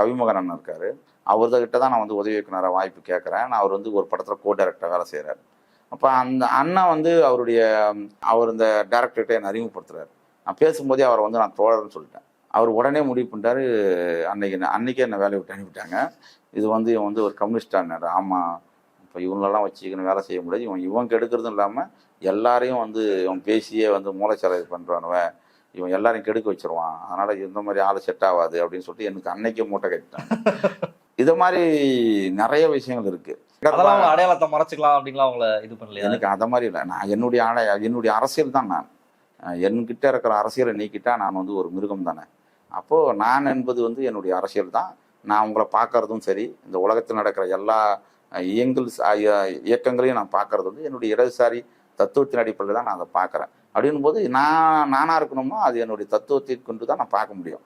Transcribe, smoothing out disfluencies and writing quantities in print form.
கவிமகன் அண்ணன் இருக்காரு, அவர்கிட்ட தான் நான் வந்து உதவி இயக்குனராக வாய்ப்பு கேட்குறேன். நான் அவர் வந்து ஒரு படத்தில் கோ டைரக்டராக வேலை செய்கிறார். அப்போ அந்த அண்ணன் வந்து அவர் இந்த டேரக்டர்கிட்ட என்னை அறிமுகப்படுத்துறாரு. நான் பேசும்போதே அவரை வந்து நான் தோழர்னு சொல்லிட்டேன். அவர் உடனே முடிவு பண்ணிட்டாரு. அன்னைக்கே என்னை வேலையை விட்டு அனுப்பிட்டாங்க. இது வந்து இவன் வந்து ஒரு கம்யூனிஸ்டானார். ஆமாம், இப்போ இவங்களெல்லாம் வச்சுக்கணும் வேலை செய்ய முடியாது. இவன் கெடுக்கிறதும் இல்லாமல் எல்லாரையும் வந்து இவன் பேசியே வந்து மூளைச்சலவை பண்ணுறானுவன், இவன் எல்லாரையும் கெடுக்க வச்சிருவான், அதனால இந்த மாதிரி ஆள் செட் ஆகாது அப்படின்னு சொல்லிட்டு எனக்கு அன்னைக்கே மூட்டை கட்டிட்டாங்க. இது மாதிரி நிறைய விஷயங்கள் இருக்கு. அடையாளத்தை மறைச்சிக்கலாம் அப்படின்லாம் அவங்கள இது பண்ணல. எனக்கு அதை மாதிரி இல்லை. நான் என்னுடைய அரசியல் தான். நான் என்கிட்ட இருக்கிற அரசியலை நீக்கிட்டா நான் வந்து ஒரு மிருகம் தானே. அப்போது நான் என்பது வந்து என்னுடைய அரசியல் தான். நான் உங்களை பார்க்கறதும் சரி, இந்த உலகத்தில் நடக்கிற எல்லா இயக்கங்களையும் நான் பார்க்கறது வந்து என்னுடைய இடதுசாரி தத்துவத்தின் அடிப்படையில் தான் நான் அதை பார்க்குறேன். அப்படின் போது நானாக இருக்கணும்னா அது என்னுடைய தத்துவத்தை கொண்டு தான் நான் பார்க்க முடியும்.